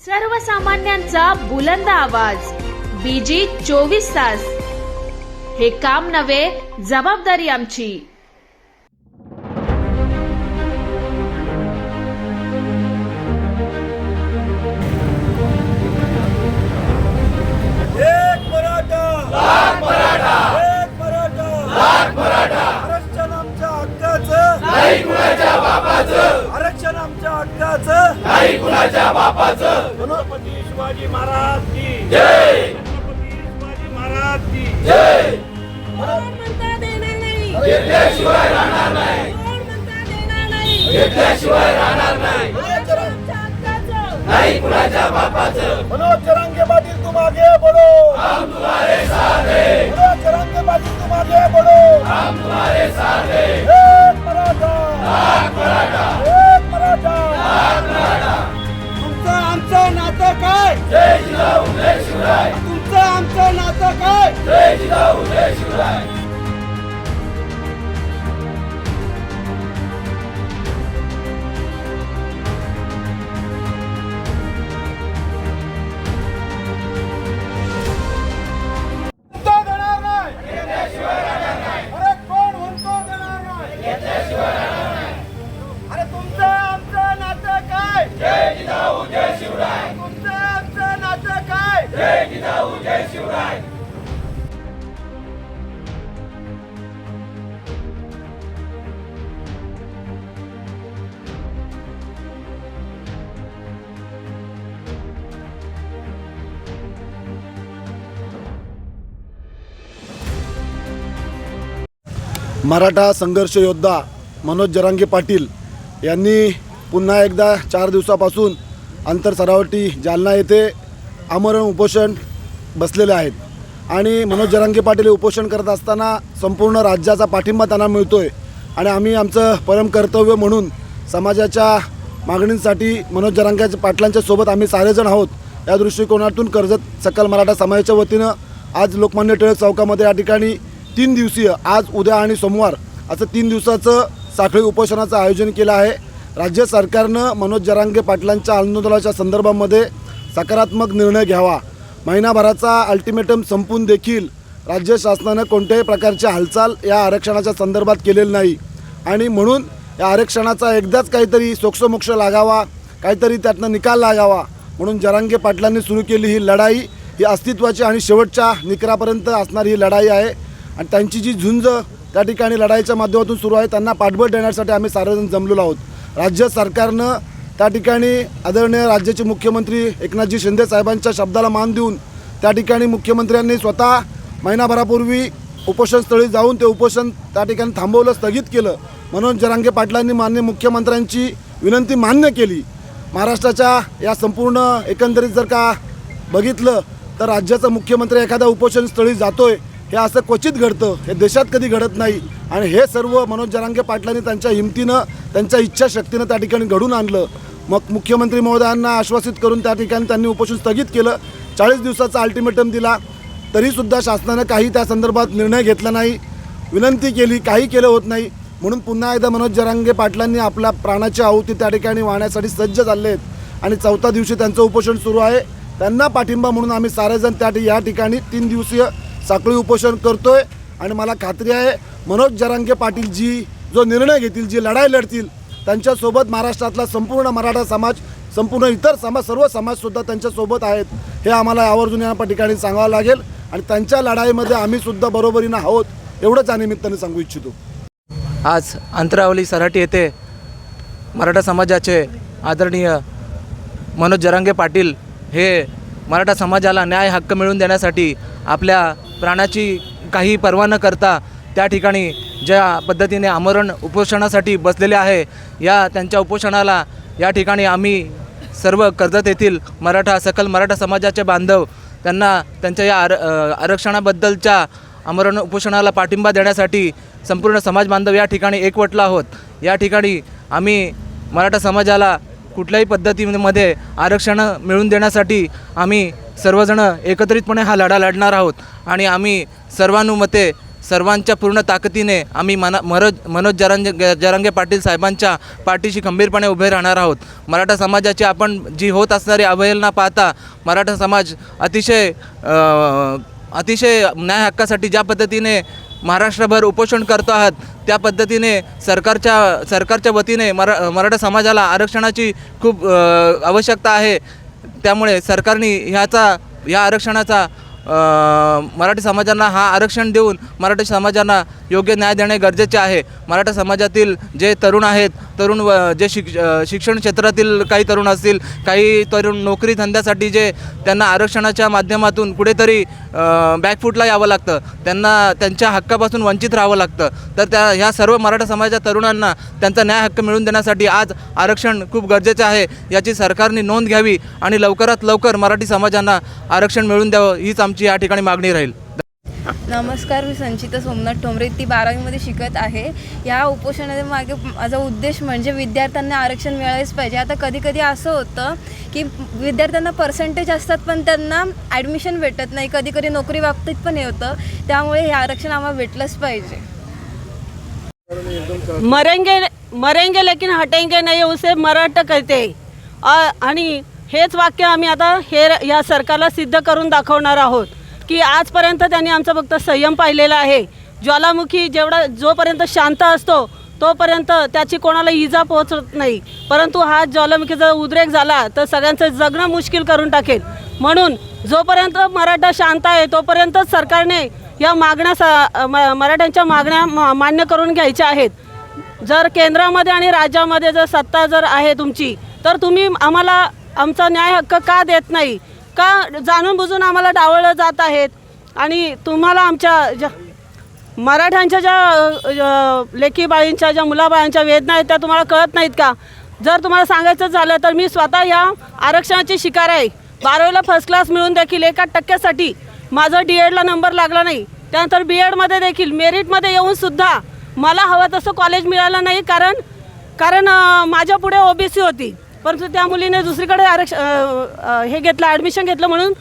सर्वसामान्यांचा बुलंद आवाज बीजी 24 तास। हे काम नव्हे, जबाबदारी आमची। एक मराठा लाख मराठा, एक मराठा लाख मराठा। आरक्षण आमच्या हक्काचं, नाही कुणाच्या बापाचं। आरक्षण आमच्या हक्काचं, नाही कुणाच्या बापाचं। छत्रपती शिवाजी महाराज की जय, छत्रपती शिवाजी महाराज की जय। म्हणता देणार नाही, घेतल्याशिवाय राहणार नाही, म्हणता देणार नाही, घेतल्याशिवाय राहणार नाही, आमच्या हक्काचं, नाही कुणाच्या बापाचं। मनोज जरांगे पाटील तुम आगे बढ़ो, हम तुम्हारे साथ हैं। मनोज जरांगे पाटील तुम आगे बढ़ो, हम तुम्हारे साथ हैं। एक मराठा लाख मराठा, एक मराठा लाख मराठा। तुमचं आमचं नातं काय? जय जिजाऊ जय शिवराय। तुमचं आमचं नातं काय? जय जिजाऊ जय शिवराय। अरे तुमचं आमचं नातं काय? जय जिजाऊ जय शिवराय। तुमचं आमचं नातं काय? जय जिजाऊ जय शिवराय। मराठा संघर्ष योद्धा मनोज जरांगे पाटील यांनी पुन्हा एकदा 4 दिवसापासून आंतरसरावटी जालना येथे आमरण उपोषण बसलेले आहेत आणि मनोज जरांगे पाटील हे उपोषण करत असताना संपूर्ण राज्याचा पाठिंबा त्यांना मिळतो आहे आणि आम्ही आमचं परम कर्तव्य म्हणून समाजाच्या मागणींसाठी मनोज जरांगे पाटलांच्या सोबत आम्ही सारेजण आहोत। या दृष्टिकोनातून कर्जत सकल मराठा समाजाच्या वतीनं आज लोकमान्य टिळक चौकामध्ये या ठिकाणी 3 दिवसीय आज उद्या आणि सोमवार असं 3 दिवसाचं साखळी उपोषणाचं आयोजन केलं आहे। राज्य सरकारनं मनोज जरांगे पाटलांच्या आंदोलनाच्या संदर्भामध्ये सकारात्मक निर्णय घ्यावा। महिनाभराचा अल्टिमेटम संपून देखील राज्य शासनानं कोणत्याही प्रकारची हालचाल या आरक्षणाच्या संदर्भात केलेली नाही आणि म्हणून या आरक्षणाचा एकदाच काहीतरी सोक्षमोक्ष लागावा, काहीतरी त्यातनं निकाल लागावा म्हणून जरांगे पाटलांनी सुरू केली ही लढाई ही अस्तित्वाची आणि शेवटच्या निकरापर्यंत असणारी ही लढाई आहे आणि त्यांची जी झुंज त्या ठिकाणी लढाईच्या माध्यमातून सुरू आहे त्यांना पाठबळ देण्यासाठी आम्ही सारेजण जमलेलो आहोत। राज्य सरकारनं त्या ठिकाणी आदरणीय राज्याचे मुख्यमंत्री एकनाथजी शिंदे साहेबांच्या शब्दाला मान देऊन त्या ठिकाणी मुख्यमंत्र्यांनी स्वतः महिनाभरापूर्वी उपोषणस्थळी जाऊन ते उपोषण त्या ठिकाणी थांबवलं, स्थगित केलं। मनोज जरांगे पाटलांनी माननीय मुख्यमंत्र्यांची विनंती मान्य केली। महाराष्ट्राच्या या संपूर्ण एकंदरीत जर का बघितलं तर राज्याचा मुख्यमंत्री एखाद्या उपोषणस्थळी जातोय हे असं क्वचित घडतं, हे देशात कधी घडत नाही आणि हे सर्व मनोज जरांगे पाटलांनी त्यांच्या हिमतीनं त्यांच्या इच्छाशक्तीनं त्या ठिकाणी घडून आणलं। मग मुख्यमंत्री महोदयांना आश्वासित करून त्या ठिकाणी त्यांनी उपोषण स्थगित केलं, 40 दिवसाचा अल्टिमेटम दिला, तरीसुद्धा शासनानं काही त्या संदर्भात निर्णय घेतला नाही, विनंती केली, काही केलं होत नाही। म्हणून पुन्हा एकदा मनोज जरांगे पाटलांनी आपल्या प्राणाची आहुती त्या ठिकाणी वाहण्यासाठी सज्ज झाले आहेत आणि 4थ्या दिवशी त्यांचं उपोषण सुरू आहे। त्यांना पाठिंबा म्हणून आम्ही सारेजण या ठिकाणी 3 दिवसीय साखळी उपोषण करतोय आणि मला खात्री आहे मनोज जरांगे पाटील जी जो निर्णय घेतील, जी लढाई लढतील, त्यांच्यासोबत महाराष्ट्रातला संपूर्ण मराठा समाज, संपूर्ण इतर समाज, सर्व समाजसुद्धा त्यांच्यासोबत आहेत हे आम्हाला आवर्जून या ठिकाणी सांगावं लागेल आणि त्यांच्या लढाईमध्ये आम्हीसुद्धा बरोबरीनं आहोत एवढंच या निमित्ताने सांगू इच्छितो। आज अंतरावली सराटी येथे मराठा समाजाचे आदरणीय मनोज जरांगे पाटील हे मराठा समाजाला न्याय हक्क मिळवून देण्यासाठी आपल्या प्राणाची काही पर्वा न करता त्या ठिकाणी ज्या पद्धतीने आमरण उपोषणासाठी बसलेले आहे, या त्यांच्या उपोषणाला या ठिकाणी आम्ही सर्व कर्जत येथील सकल मराठा समाजाचे बांधव त्यांना त्यांच्या या आरक्षणाबद्दलच्या आमरण उपोषणाला पाठिंबा देण्यासाठी संपूर्ण समाज बांधव या ठिकाणी एकवटला आहोत। या ठिकाणी आम्ही मराठा समाजाला कुठल्याही पद्धतीमध्ये आरक्षण मिळवून देण्यासाठी आम्ही सर्वजण एकत्रितपणे हा लढा लढणार आहोत आणि आम्ही सर्वानुमते सर्वांच्या पूर्ण ताकदीने आम्ही मनोज जरांगे पाटील साहेबांच्या पाठीशी खंबीरपणे उभे राहणार आहोत. मराठा समाजाची आपण जी होत असणारी अवहेलना पाहता मराठा समाज अतिशय न्याय हक्कासाठी ज्या पद्धतीने महाराष्ट्रभर उपोषण करतो आहात त्या पद्धतीने सरकारच्या वतीने मराठा समाजाला आरक्षणाची खूप आवश्यकता आहे. त्यामुळे सरकारने ह्या आरक्षणाचा मराठी समाजांना हा आरक्षण देऊन मराठी समाजांना योग्य न्याय देणे गरजेचे आहे. मराठा समाजातील जे तरुण आहेत जे शिक्षण क्षेत्रातील काही तरुण असतील, काही तरुण नोकरी धंद्यासाठी जे त्यांना आरक्षणाच्या माध्यमातून कुठेतरी बॅकफूटला यावं लागतं, त्यांना त्यांच्या हक्कापासून वंचित राहावं लागतं. तर ह्या सर्व मराठा समाजाच्या तरुणांना त्यांचा न्याय हक्क मिळवून देण्यासाठी आज आरक्षण खूप गरजेचं आहे. याची सरकारने नोंद घ्यावी आणि लवकरात लवकर मराठी समाजांना आरक्षण मिळवून द्यावं हीच आमची या ठिकाणी मागणी राहील. नमस्कार, मी संचिता सोमनाथ ठोंबरे, ती 12वीमध्ये शिकत आहे. या उपोषणाच्या मागे माझा उद्देश म्हणजे विद्यार्थ्यांना आरक्षण मिळालेच पाहिजे. आता कधी कधी असं होतं की विद्यार्थ्यांना पर्सेंटेज असतात पण त्यांना ॲडमिशन भेटत नाही, कधी कधी नोकरी बाबतीत पण हे होतं. त्यामुळे हे आरक्षण आम्हाला भेटलंच पाहिजे. मरेंगे लेकिन हटेंगे नहीं उसे मराठा कहते. आणि हेच वाक्य आम्ही आता या सरकारला सिद्ध करून दाखवणार आहोत की आजपर्यंत त्यांनी आमचा फक्त संयम पाहिलेला आहे. ज्वालामुखी जोपर्यंत शांत असतो तोपर्यंत त्याची कोणाला इजा पोहोचत नाही, परंतु हा ज्वालामुखीचा उद्रेक झाला तर सगळ्यांचं जगणं मुश्किल करून टाकेल. म्हणून जोपर्यंत मराठा शांत आहे तोपर्यंत सरकारने या मराठ्यांच्या मागण्या मान्य करून घ्यायच्या आहेत. जर केंद्रामध्ये आणि राज्यामध्ये जर सत्ता आहे तुमची, तर तुम्ही आम्हाला आमचा न्याय हक्क का देत नाही? का जाणून बुजून आम्हाला डावळलं जात आहेत? आणि तुम्हाला आमच्या मराठ्यांच्या ज्या लेकी बाळींच्या, ज्या मुलाबाळांच्या वेदना आहेत त्या तुम्हाला कळत नाहीत का? जर तुम्हाला सांगायचं झालं तर मी स्वतः या आरक्षणाची शिकार आहे. 12वीला फर्स्ट क्लास मिळून देखील 1% माझा DEDला नंबर लागला नाही. त्यानंतर BEdमध्ये देखील मेरिटमध्ये येऊनसुद्धा मला हवं तसं कॉलेज मिळालं नाही, कारण माझ्या पुढे OBC होती, परंतु त्या मुलीने दुसरीकडे ॲडमिशन घेतलं म्हणून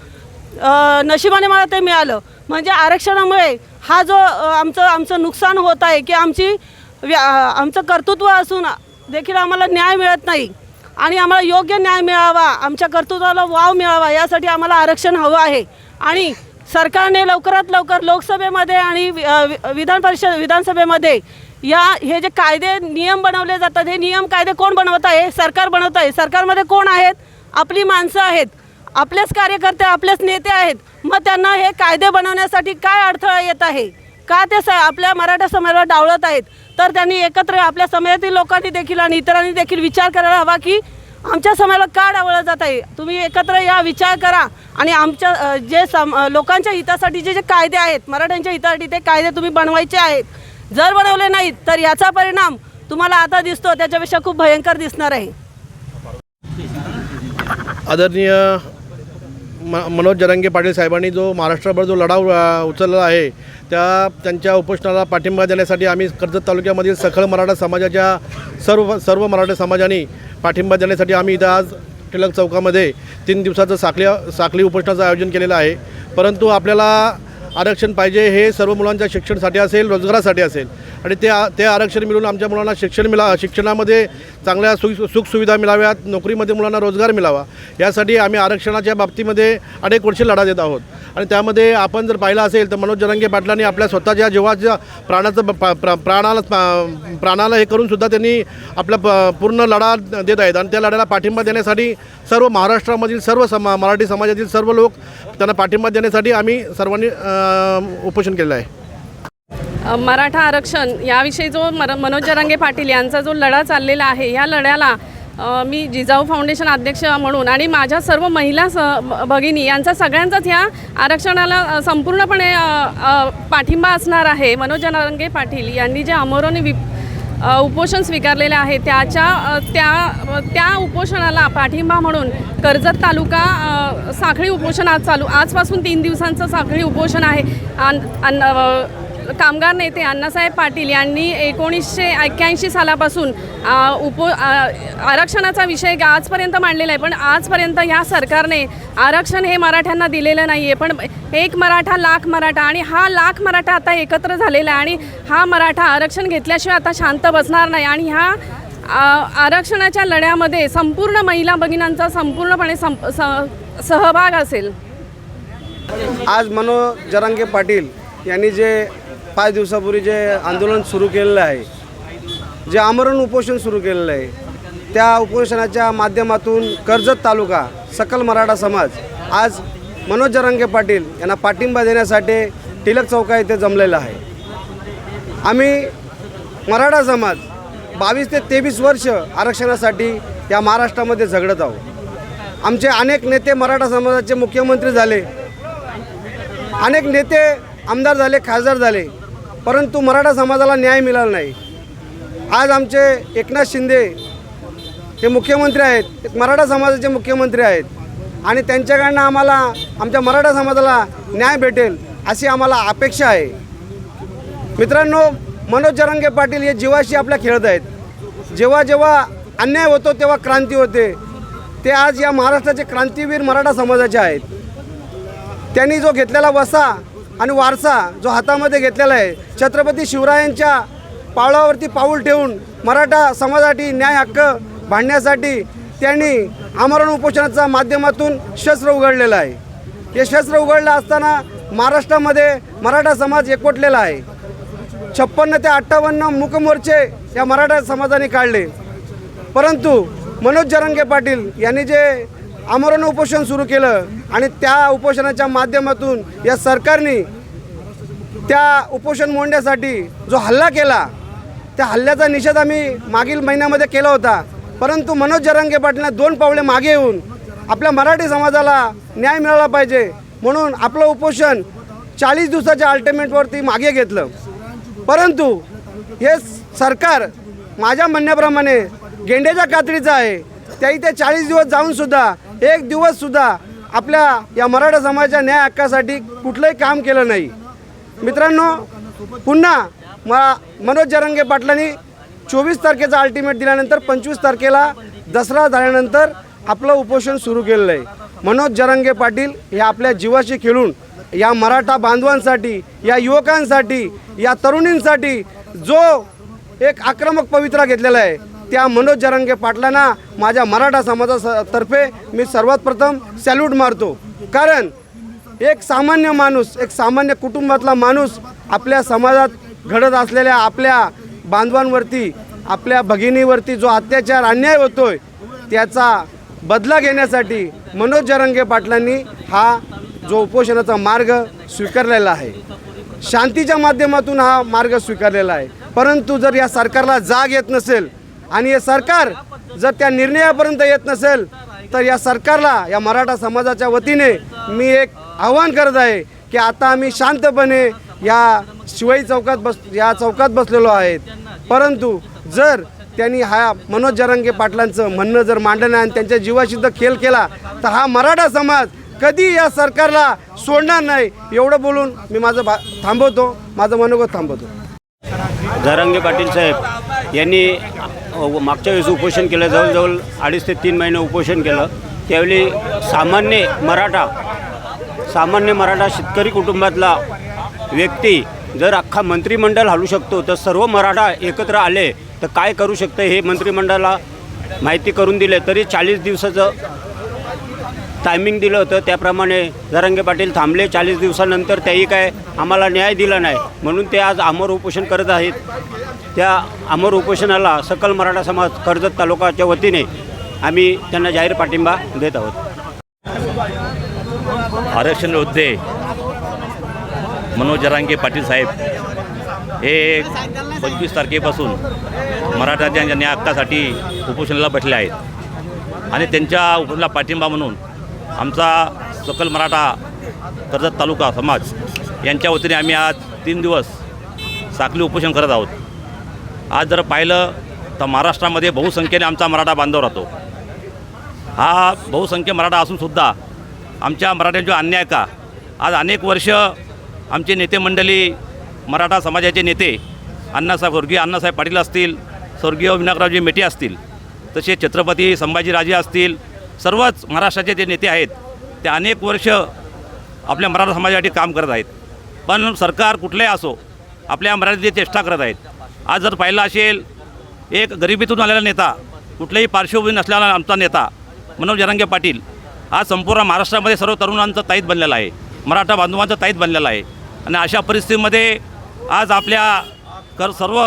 नशिबाने मला ते मिळालं. म्हणजे आरक्षणामुळे हा जो आमचं नुकसान होत आहे की आमचं कर्तृत्व असून देखील आम्हाला न्याय मिळत नाही आणि आम्हाला योग्य न्याय मिळावा, आमच्या कर्तृत्वाला वाव मिळावा यासाठी आम्हाला आरक्षण हवं आहे. आणि सरकारने लवकरात लवकर लोकसभेमध्ये आणि विधानसभेमध्ये हे जे कायदे नियम बनवले जातात, हे नियम कायदे कोण बनवत आहे? सरकार बनवत आहे. सरकारमध्ये कोण आहेत? आपली माणसं आहेत, आपलेच कार्यकर्ते, आपलेच नेते आहेत. मग त्यांना हे कायदे बनवण्यासाठी काय अडथळा येत आहे? का ते आपल्या मराठा समाजाला डावळत आहेत? तर त्यांनी एकत्र आपल्या समाजातील लोकांनी देखील आणि इतरांनी देखील विचार करायला हवा की आमच्या समाजाला का डावळलं जात आहे. तुम्ही एकत्र या, विचार करा आणि आमच्या लोकांच्या हितासाठी जे कायदे आहेत, मराठ्यांच्या हितासाठी ते कायदे तुम्ही बनवायचे आहेत. जर बनवले नाहीत तर याचा परिणाम तुम्हाला आता दिसतो त्याच्यापेक्षा खूप भयंकर दिसणार आहे. आदरणीय मनोज जरांगे पाटील साहेबांनी जो महाराष्ट्रभर जो लढा उचलला आहे त्यांच्या उपोषणाला पाठिंबा देण्यासाठी आम्ही कर्जत तालुक्यामधील सखल मराठा समाजाच्या सर्व मराठा समाजांनी पाठिंबा देण्यासाठी आम्ही इथं आज टिळक चौकामध्ये 3 दिवसाचं साखळी उपोषणाचं आयोजन केलेलं आहे. परंतु आपल्याला आरक्षण पाहिजे हे सर्व मुलांच्या शिक्षणासाठी असेल, रोजगारासाठी असेल आणि ते आरक्षण मिळून आमच्या मुलांना शिक्षणामध्ये चांगल्या सुखसुविधा मिळाव्यात, नोकरीमध्ये मुलांना रोजगार मिळावा यासाठी आम्ही आरक्षणाच्या बाबतीमध्ये अनेक वर्षे लढा देत आहोत. आणि त्यामध्ये आपण जर पाहिलं असेल तर मनोज जरांगे पाटलांनी आपल्या स्वतःच्या जीवाच्या प्राणाला हे करूनसुद्धा त्यांनी आपला पूर्ण लढा देत आहेत. आणि त्या लढ्याला पाठिंबा देण्यासाठी सर्व महाराष्ट्रामधील सर्व मराठी समाजातील सर्व लोक त्यांना पाठिंबा देण्यासाठी आम्ही सर्वांनी उपोषण केलेलं आहे. मराठा आरक्षण याविषयी जो मनोज जरांगे पाटील यांचा जो लढा चाललेला आहे, ह्या लढ्याला मी जिजाऊ फाउंडेशन अध्यक्ष म्हणून आणि माझ्या सर्व महिला भगिनी यांचा सगळ्यांचाच ह्या आरक्षणाला संपूर्णपणे पाठिंबा असणार आहे. मनोज जरांगे पाटील यांनी जे आमोराने उपोषण स्वीकारलेले आहे त्या उपोषणाला पाठिंबा म्हणून कर्जत तालुका साखळी उपोषण आजपासून 3 दिवसांचं साखळी उपोषण आहे. कामगार नेते अण्णासाहेब पाटील यांनी 1981 सालापासून आरक्षणाचा विषय आजपर्यंत मांडलेला आहे, पण आजपर्यंत ह्या सरकारने आरक्षण हे मराठ्यांना दिलेलं नाही आहे. पण एक मराठा लाख मराठा, आणि हा लाख मराठा आता एकत्र झालेला आहे आणि हा मराठा आरक्षण घेतल्याशिवाय आता शांत बसणार नाही. आणि ह्या आरक्षणाच्या लढ्यामध्ये संपूर्ण महिला भगिनींचा संपूर्णपणे सहभाग असेल. आज मनोज जरांगे पाटील यांनी जे 5 दिवसापूर्वी जे आंदोलन सुरू केलेलं आहे, जे आमरण उपोषण सुरू केलेलं आहे, त्या उपोषणाच्या माध्यमातून कर्जत तालुका सकल मराठा समाज आज मनोज जरांगे पाटील यांना पाठिंबा देण्यासाठी टिळक चौका येथे जमलेला आहे. आम्ही मराठा समाज 22 ते 23 वर्ष आरक्षणासाठी या महाराष्ट्रामध्ये झगडत आहोत. आमचे अनेक नेते मराठा समाजाचे मुख्यमंत्री झाले, अनेक नेते आमदार झाले, खासदार झाले, परंतु मराठा समाजाला न्याय मिळाला नाही. आज आमचे एकनाथ शिंदे हे मुख्यमंत्री आहेत, एक मराठा समाजाचे मुख्यमंत्री आहेत, आणि त्यांच्याकडनं आम्हाला आमच्या मराठा समाजाला न्याय भेटेल अशी आम्हाला अपेक्षा आहे. मित्रांनो, मनोज जरांगे पाटील हे जीवाशी आपल्या खेळत आहेत. जेव्हा जेव्हा अन्याय होतो तेव्हा क्रांती होते. ते आज या महाराष्ट्राचे क्रांतीवीर मराठा समाजाचे आहेत. त्यांनी जो घेतलेला वसा आणि वारसा जो हातामध्ये घेतलेला आहे, छत्रपती शिवरायांच्या पावलावरती पाऊल ठेवून मराठा समाजासाठी न्याय हक्क भांडण्यासाठी त्यांनी आमरण उपोषणाच्या माध्यमातून शस्त्र उघडलेलं आहे. हे शस्त्र उघडलं असताना महाराष्ट्रामध्ये मराठा समाज एकवटलेला आहे. 56 ते 58 मूकमोर्चे या मराठा समाजाने काढले, परंतु मनोज जरांगे पाटील यांनी जे आमरण उपोषण सुरू केलं आणि त्या उपोषणाच्या माध्यमातून या सरकारने त्या उपोषण मोडण्यासाठी जो हल्ला केला, त्या हल्ल्याचा निषेध आम्ही मागील महिन्यामध्ये केला होता. परंतु मनोज जरांगे पाटीलने 2 पावले मागे येऊन आपल्या मराठी समाजाला न्याय मिळाला पाहिजे म्हणून आपलं उपोषण 40 दिवसाच्या अल्टिमेटवरती मागे घेतलं. परंतु हे सरकार माझ्या म्हणण्याप्रमाणे गेंड्याच्या कातडीचं आहे. त्याही ते 40 दिवस जाऊनसुद्धा एक दिवससुद्धा आपल्या या मराठा समाजाच्या न्याय हक्कासाठी कुठलंही काम केलं नाही. मित्रांनो, पुन्हा मनोज जरांगे पाटलांनी 24 तारखेचा अल्टिमेट दिल्यानंतर 25 तारखेला दसरा झाल्यानंतर आपलं उपोषण सुरू केलेलं आहे. मनोज जरांगे पाटील हे आपल्या जीवाशी खेळून या मराठा बांधवांसाठी, या युवकांसाठी, या तरुणींसाठी जो एक आक्रमक पवित्रा घेतलेला आहे, त्या मनोज जरांगे पाटलांना माझ्या मराठा समाजातर्फे मी सर्वात प्रथम सॅल्यूट मारतो. कारण एक सामान्य माणूस, एक सामान्य कुटुंबातला माणूस आपल्या समाजात घडत असलेल्या आपल्या बांधवांवरती, आपल्या भगिनीवरती जो अत्याचार, अन्याय होतोय त्याचा बदला घेण्यासाठी मनोज जरांगे पाटलांनी हा जो उपोषणाचा मार्ग स्वीकारलेला आहे, शांतीच्या माध्यमातून हा मार्ग स्वीकारलेला आहे. परंतु जर या सरकारला जाग येत नसेल आणि हे सरकार जर त्या निर्णयापर्यंत येत नसेल तर या सरकारला, या मराठा समाजाच्या वतीने मी एक आव्हान करत आहे की आता आम्ही शांतपणे या शिवाई चौकात बसलेलो आहेत. परंतु जर त्यांनी हा मनोज जरांगे पाटलांचं म्हणणं जर मांडलं नाही आणि त्यांच्या जीवाशी जर खेळ केला तर हा मराठा समाज कधी या सरकारला सोडणार नाही. एवढं बोलून मी माझं माझं मनोगत थांबवतो. जरांगे पाटील साहेब यांनी मागच्या वेळेस उपोषण केलं, जवळजवळ 2.5 ते 3 महिने उपोषण केलं. त्यावेळी सामान्य मराठा शेतकरी कुटुंबातला व्यक्ती जर अख्खा मंत्रिमंडळ हलू शकतो तर सर्व मराठा एकत्र आले तर काय करू शकतं हे मंत्रिमंडळाला माहिती करून दिले. तरी 40 दिवसाचं टायमिंग दिलं होतं, त्याप्रमाणे जरांगे पाटील थांबले. 40 दिवसानंतर त्याही काय आम्हाला न्याय दिला नाही म्हणून ते आज आमर उपोषण करत आहेत. त्या आमर उपोषणाला सकल मराठा समाज कर्जत तालुक्याच्या वतीने आम्ही त्यांना जाहीर पाठिंबा देत आहोत. आरक्षण योद्धे मनोज जरांगे पाटील साहेब हे 25 तारखेपासून मराठ्यांच्या न्याय हक्कासाठी उपोषणाला बसले आहेत आणि त्यांच्या उपोषणाला पाठिंबा म्हणून आमचा सकल मराठा कर्जत तालुका समाज यांच्या वतीने आम्ही आज 3 दिवस साखळी उपोषण करत आहोत. आज जर पाहिलं तर महाराष्ट्रामध्ये बहुसंख्येने आमचा मराठा बांधव राहतो. हा बहुसंख्य मराठा असूनसुद्धा आमच्या मराठ्यांचा अन्याय का? आज अनेक वर्ष आमचे नेते मंडळी मराठा समाजाचे नेते स्वर्गीय अण्णासाहेब पाटील असतील, स्वर्गीय विनायकरावजी मेटे असतील, तसे छत्रपती संभाजीराजे असतील, सर्वच महाराष्ट्राचे जे नेते आहेत ते अनेक वर्ष आपल्या मराठा समाजासाठी काम करत आहेत. पण सरकार कुठलेही असो आपल्या मराठी चेष्टा करत आहेत. आज जर पाहिलं असेल, एक गरिबीतून आलेला नेता, कुठल्याही पार्श्वभूमी नसलेला आमचा नेता मनोज जरांगे पाटील आज संपूर्ण महाराष्ट्रामध्ये सर्व तरुणांचा ताईत बनलेला आहे, मराठा बांधवांचा ताईत बनलेला आहे. आणि अशा परिस्थितीमध्ये आज आपल्या सर्व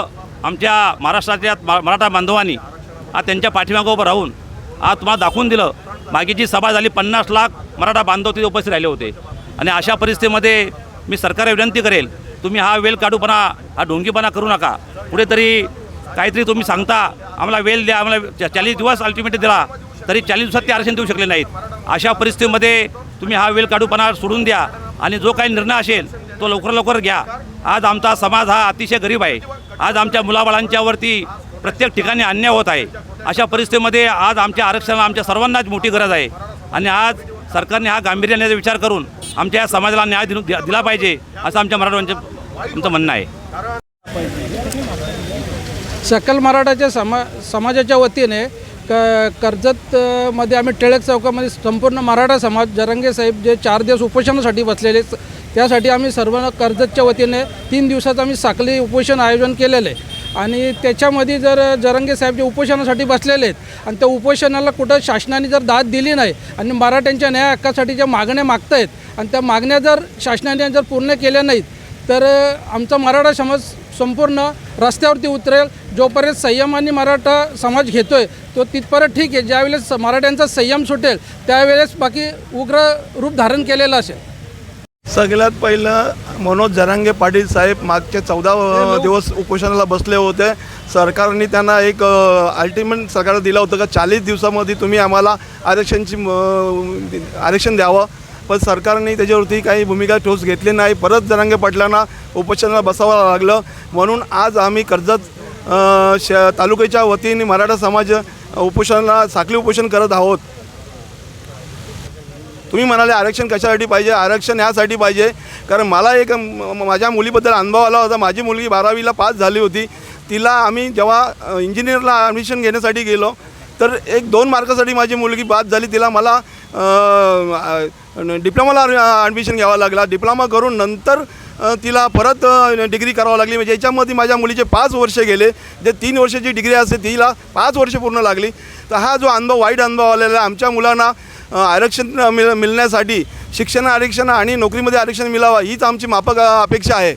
आमच्या महाराष्ट्रातल्या मराठा बांधवांनी आज त्यांच्या पाठीमागं उभं राहून आज तुम्हाला दाखवून दिलं. मागे जी सभा झाली 50 लाख मराठा बांधव तिथे उपस्थित राहिले होते. आणि अशा परिस्थितीमध्ये मी सरकारला विनंती करेल, तुम्ही हा वेल काढूपणा, हा ढोंगीपणा करू नका. कुठेतरी काहीतरी तुम्ही सांगता आम्हाला वेल द्या, आम्हाला 40 दिवस अल्टिमेट दिला, तरी 40 दिवसात ते आरक्षण देऊ शकले नाहीत. अशा परिस्थितीमध्ये तुम्ही हा वेल काढूपणा सोडून द्या आणि जो काही निर्णय असेल तो लवकर घ्या. आज आमचा समाज हा अतिशय गरीब आहे. आज आमच्या मुलाबाळांच्यावरती प्रत्येक ठिकाणी अन्याय होत आहे. अशा परिस्थितीमध्ये आज आमच्या आरक्षणाला आमच्या सर्वांनाच मोठी गरज आहे. आणि आज सरकारने हा गांभीर्याने विचार करून आमच्या या समाजाला न्याय दिला पाहिजे असं आमच्या मराठवाड्यांचं म्हणणं आहे. सकल मराठाच्या समाजाच्या वतीने कर्जतमध्ये आम्ही टिळक चौकामध्ये संपूर्ण मराठा समाज जरांगे साहेब जे 4 दिवस उपोषणासाठी बसलेले, त्यासाठी आम्ही सर्व कर्जतच्या वतीने 3 दिवसाचं आम्ही साखळी उपोषण आयोजन केलेलं आहे. आणि त्याच्यामध्ये जर जरांगे साहेब जे उपोषणासाठी बसलेले आहेत आणि त्या उपोषणाला कुठं शासनाने जर दाद दिली नाही आणि मराठ्यांच्या न्याय हक्कासाठी ज्या मागण्या मागत आहेत आणि त्या मागण्या जर शासनाने जर पूर्ण केल्या नाहीत तर आमचा मराठा समाज संपूर्ण रस्त्यावरती उतरेल. जोपर्यंत संयमाने मराठा समाज घेतो आहे तो तिथपर्यंत ठीक आहे. ज्यावेळेस मराठ्यांचा संयम सुटेल त्यावेळेस बाकी उग्र रूप धारण केलेलं असेल. सगळ्यात पहिलं मनोज जरांगे पाटील साहेब मागचे 14 दिवस उपोषणाला बसले होते. सरकारने त्यांना एक अल्टिमेट सरकारला दिलं होतं का 40 दिवसामध्ये तुम्ही आम्हाला आरक्षण द्यावं. पण सरकारने त्याच्यावरती काही भूमिका ठोस घेतली नाही. परत जरांगे पाटलांना उपोषणाला बसावं लागलं. म्हणून आज आम्ही कर्जत तालुक्याच्या वतीने मराठा समाज उपोषणाला साखळी उपोषण करत आहोत. तुम्ही म्हणाले आरक्षण कशासाठी पाहिजे? आरक्षण यासाठी पाहिजे कारण मला एक माझ्या मुलीबद्दल अनुभव आला होता. माझी मुलगी 12वीला पास झाली होती. तिला आम्ही जेव्हा इंजिनिअरला ॲडमिशन घेण्यासाठी गेलो तर 1-2 मार्कासाठी माझी मुलगी बाद झाली. तिला मला डिप्लोमाला ॲडमिशन घ्यावं लागला. डिप्लोमा करून नंतर तिला परत डिग्री करावं लागली. म्हणजे याच्यामध्ये माझ्या मुलीचे 5 वर्ष गेले. जे 3 वर्षाची डिग्री असते तिला 5 वर्ष पूर्ण लागली. तर हा जो अनुभव वाईट अनुभव आलेला आहे. आमच्या मुलांना आरक्षण मिळण्यासाठी शिक्षण आरक्षण आणि नोकरीमध्ये आरक्षण मिळावं हीच आमची माफक अपेक्षा आहे.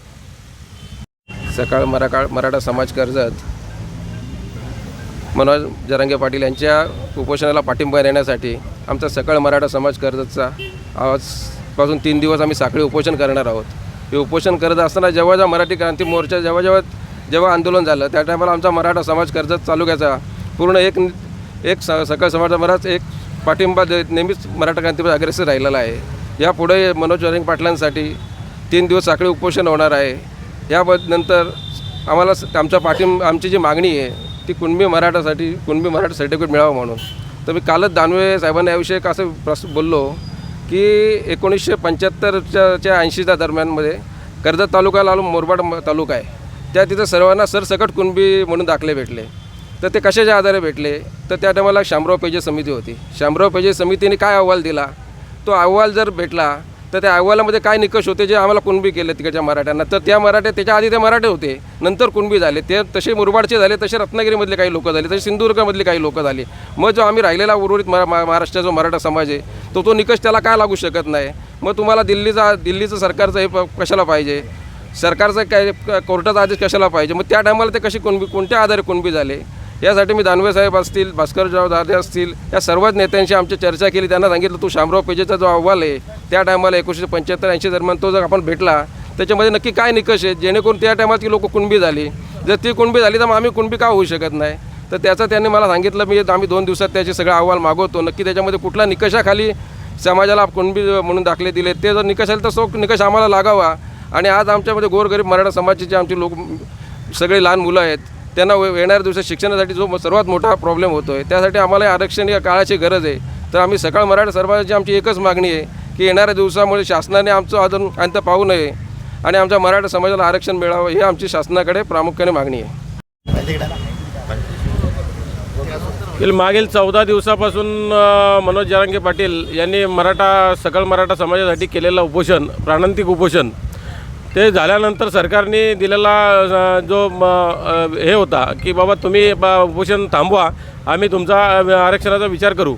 सकाळ मराठा समाज कर्जत मनोज जरांगे पाटील यांच्या उपोषणाला पाठिंबा देण्यासाठी आमचा सकळ मराठा समाज कर्जतचा आजपासून 3 दिवस आम्ही साखळी उपोषण करणार आहोत. हे उपोषण करत असताना जेव्हा मराठी क्रांती मोर्चा जेव्हा आंदोलन झालं त्या टायमाला आमचा मराठा समाज कर्जत तालुक्याचा पूर्ण एक सकळ समाज एक पाठिंबा नेहमीच मराठा क्रांतीवर अग्रेसर राहिलेला आहे. यापुढे मनोज जरांगे पाटलांसाठी 3 दिवस साखळी उपोषण होणार आहे. नंतर आम्हाला आमची जी मागणी आहे ती कुणबी मराठा सर्टिफिकेट मिळावं म्हणून. तर मी कालच दानवे साहेबांना याविषयी असं बोललो की 1975च्या 80च्या दरम्यानमध्ये कर्जत तालुक्याला मुरबाड तालुका आहे त्या तिथं सर्वांना सरसकट कुणबी म्हणून दाखले भेटले. तर ते कशाच्या आधारे भेटले तर त्या टायमाला शामराव पेजे समिती होती. शामराव पेजे समितीने काय अहवाल दिला तो अहवाल जर भेटला तर त्या अहवालामध्ये काय निकष होते जे आम्हाला कुणबी केले तिकडच्या मराठ्यांना. तर त्या मराठे त्याच्या आधी ते मराठे होते नंतर कुणबी झाले. ते तसे मुरबाडचे झाले, तसे रत्नागिरीमधले काही लोक झाले, तसे सिंधुदुर्गामधले काही लोक झाले. मग जो आम्ही राहिलेला उर्वरित महाराष्ट्राचा जो मराठा समाज आहे तो निकष त्याला काय लागू शकत नाही. मग तुम्हाला दिल्लीचं सरकारचं हे कशाला पाहिजे, सरकारचं काय कोर्टाचा आदेश कशाला पाहिजे. मग त्या टायमाला ते कशी कोणत्या आधारे कुणबी झाले यासाठी मी दानवे साहेब असतील, भास्करराव दादे असतील, या सर्वच नेत्यांशी आमची चर्चा केली. त्यांना सांगितलं तू शामराव पेजेचा जो अहवाल आहे त्या टायमाला 1975-80 दरम्यान तो जर आपण भेटला त्याच्यामध्ये नक्की काय निकष आहेत जेणेकरून त्या टायमात ती लोक कुणबी झाली. जर ती कुणबी झाली तर मग आम्ही कुणबी का होऊ शकत नाही. तर त्याचं त्यांनी मला सांगितलं आम्ही 2 दिवसात त्याचे सगळा अहवाल मागवतो. नक्की त्याच्यामध्ये कुठल्या निकषाखाली समाजाला कुणबी म्हणून दाखले दिले ते जर निकष आले तर तो निकष आम्हाला लागावा. आणि आज आमच्यामध्ये गोरगरीब मराठा समाजाचे आमचे लोक सगळे लहान मुलं आहेत त्यांना येणाऱ्या दिवसात शिक्षणासाठी जो सर्वात मोठा प्रॉब्लेम होतो आहे त्यासाठी आम्हाला आरक्षण या काळाची गरज आहे. तर आम्ही सकाळ मराठा समाजाची आमची एकच मागणी आहे की येणाऱ्या दिवसामुळे शासनाने आमचं अंत पाहू नये आणि आमच्या मराठा समाजाला आरक्षण मिळावं ही आमची शासनाकडे प्रामुख्याने मागणी आहे. मागील 14 दिवसापासून मनोज जरांगे पाटील यांनी सकल मराठा समाजासाठी केलेलं उपोषण, प्राणांतिक उपोषण, ते झाल्यानंतर सरकारने दिलेला जो हे होता की बाबा तुम्ही उपोषण थांबवा, आम्ही तुमचा आरक्षणाचा विचार करू,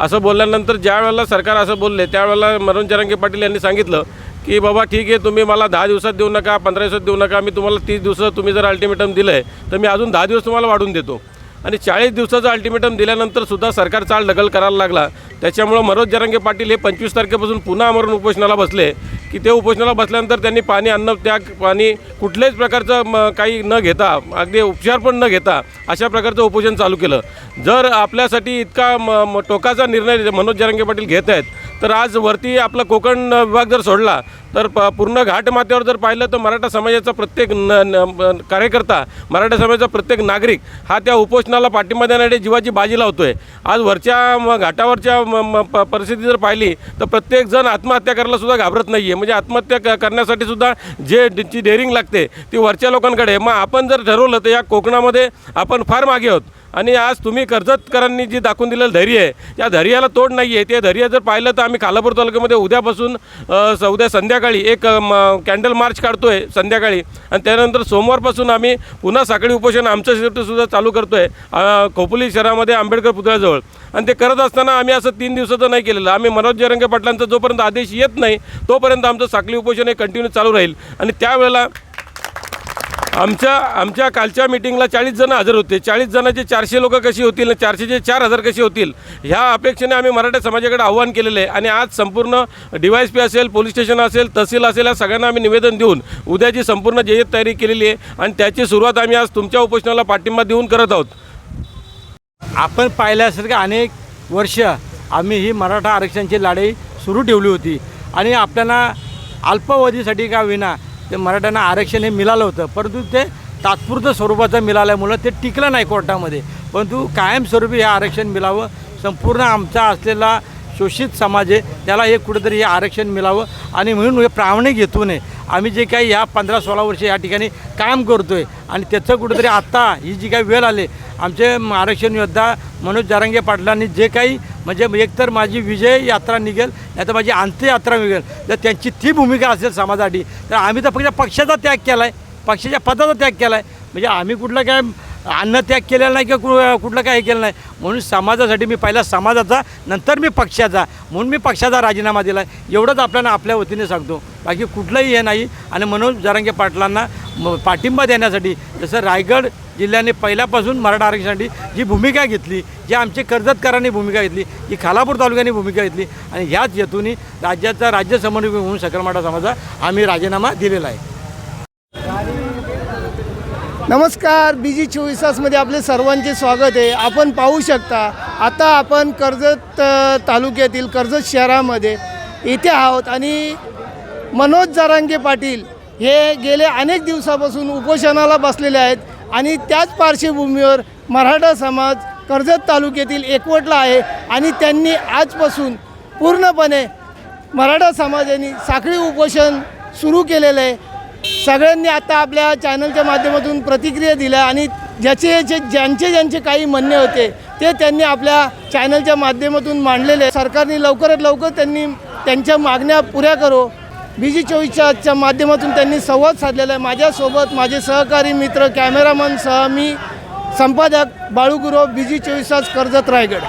असं बोलल्यानंतर ज्या वेळेला सरकार असं बोलले त्यावेळेला मनोज जरांगे पाटील यांनी सांगितलं की बाबा ठीक आहे, तुम्ही मला 10 दिवसात देऊ नका, 15 दिवसात देऊ नका, मी तुम्हाला 30 दिवस तुम्ही जर अल्टिमेटम दिलं आहे तर मी अजून 10 दिवस तुम्हाला वाढून देतो. आणि 40 दिवसाचं अल्टिमेटम दिल्यानंतर सुद्धा सरकार चालढकल करायला लागला. त्याच्यामुळं मनोज जरांगे पाटील हे 25 तारखेपासून पुन्हा आमरण उपोषणाला बसले की ते उपोषणाला बसल्यानंतर त्यांनी पाणी, अन्न, त्याग, पाणी कुठल्याच प्रकारचं काही न घेता, अगदी उपचार पण न घेता अशा प्रकारचं उपोषण चालू केलं. जर आपल्यासाठी इतका टोकाचा निर्णय मनोज जरांगे पाटील घेत आहेत तर आज वरती आपला कोकण विभाग जर सोडला तर पूर्ण घाटमाथ्यावर जर पाहिलं तर मराठा समाजाचा प्रत्येक कार्यकर्ता, मराठा समाजाचा प्रत्येक नागरिक हा त्या उपोषणाला पाठिंबा देण्यासाठी जीवाची बाजी लावतोय. आज वरच्या घाटावरच्या परिस्थिती जर पाहिली तर प्रत्येक जण आत्महत्या करायला सुद्धा घाबरत नाही आहे. म्हणजे आत्महत्या करण्यासाठी सुद्धा जी डेअरिंग लागते ती वरच्या लोकांकडे. मग आपण जर ठरवलं तर या कोकणामध्ये आपण फार मागे आहोत. आणि आज तुम्ही कर्जतकरांनी जी दाखवून दिलेलं धैर्य आहे या धैर्याला तोड नाही आहे. ते धैर्य जर पाहिलं तर आम्ही खालापूर तालुक्यामध्ये उद्यापासून उद्या संध्याकाळी एक कॅन्डल मार्च काढतो आहे संध्याकाळी, आणि त्यानंतर सोमवारपासून आम्ही पुन्हा साखळी उपोषण आमचं शिफ्टसुद्धा चालू करतो आहे खोपोली शहरामध्ये आंबेडकर पुतळ्याजवळ. आणि ते करत असताना आम्ही असं 3 दिवसाचं नाही केलेलं. आम्ही मनोज जरांगे पाटलांचा जोपर्यंत आदेश येत नाही तोपर्यंत आमचं साखळी उपोषण हे कंटिन्यू चालू राहील. आणि त्यावेळेला आमच्या कालच्या मीटिंगला 40 जण हजर होते. 40 जणांचे 400 लोक कशी होतील, 400चे 4000 कशी होतील, ह्या अपेक्षेने आम्ही मराठा समाजाकडे आव्हान केलेलं आहे. आणि आज संपूर्ण DYSP असेल, पोलीस स्टेशन असेल, तहसील असेल, या सगळ्यांना आम्ही निवेदन देऊन उद्याची संपूर्ण जय्यत तयारी केलेली आहे. आणि त्याची सुरुवात आम्ही आज तुमच्या उपोषणाला पाठिंबा देऊन करत आहोत. आपण पाहिल्यासारखं अनेक वर्ष आम्ही ही मराठा आरक्षणाची लढाई सुरू ठेवली होती. आणि आपल्याला अल्पावधीसाठी का विना ते मराठ्यांना आरक्षण हे मिळालं होतं, परंतु ते तात्पुरतं स्वरूपाचं मिळाल्यामुळं ते टिकलं नाही कोर्टामध्ये. परंतु कायमस्वरूपी हे आरक्षण मिळावं, संपूर्ण आमचा असलेला शोषित समाज आहे त्याला हे कुठेतरी हे आरक्षण मिळावं. आणि म्हणून हे प्रामाणिक हेतून आम्ही जे काही ह्या 15-16 वर्ष या ठिकाणी काम करतो आहे आणि त्याचं कुठेतरी आत्ता ही जी काही वेळ आली, आमचे आरक्षण योद्धा मनोज जरांगे पाटलांनी जे काही म्हणजे एकतर माझी विजय यात्रा निघेल नाही तर माझी अंत्ययात्रा निघेल, जर त्यांची ती भूमिका असेल समाजासाठी तर आम्ही तर फक्त पक्षाचा त्याग केला आहे, पक्षाच्या पदाचा त्याग केला आहे. म्हणजे आम्ही कुठला काय अन्नत्याग केलेला नाही किंवा कुठलं काय केलं नाही. म्हणून समाजासाठी मी पहिला समाजाचा नंतर मी पक्षाचा, म्हणून मी पक्षाचा राजीनामा दिला आहे. एवढंच आपल्याला आपल्या वतीने सांगतो, बाकी कुठलंही हे नाही. आणि मनोज जरांगे पाटलांना पाठिंबा देण्यासाठी जसं रायगड जिल्ह्याने पहिल्यापासून मराठा आरक्षणासाठी जी भूमिका घेतली, जी आमचे कर्जतकरांनी भूमिका घेतली, जी खालापूर तालुक्याने भूमिका घेतली, आणि ह्याच हेतूने राज्य समन्वयक म्हणून सकल मराठा समाजाचा आम्ही राजीनामा दिलेला आहे. नमस्कार, BG 24 तासमध्ये आपले सर्वांचे स्वागत आहे. आपण पाहू शकता आता आपण कर्जत तालुक्यातील कर्जत शहरामध्ये इथे आहोत आणि मनोज जरांगे पाटील हे गेले अनेक दिवसापासून उपोषणाला बसलेले आहेत. आणि त्याच पार्श्वभूमीवर मराठा समाज कर्जत तालुक्यातील एकवटला आहे आणि त्यांनी आजपासून पूर्णपणे मराठा समाजाने साखळी उपोषण सुरू केलेलं आहे. सगळ्यांनी आता आपल्या चॅनलच्या माध्यमातून प्रतिक्रिया दिल्या आणि ज्यांचे काही म्हणणे होते ते त्यांनी आपल्या चॅनलच्या माध्यमातून मांडलेले. सरकारने लवकरात लवकर त्यांच्या मागण्या पुऱ्या करो. BG 24च्या माध्यमातून त्यांनी संवाद साधलेला आहे. माझ्यासोबत माझे सहकारी मित्र कॅमेरामन सह मी संपादक बाळू गुरव, BG 24 कर्जत रायगड.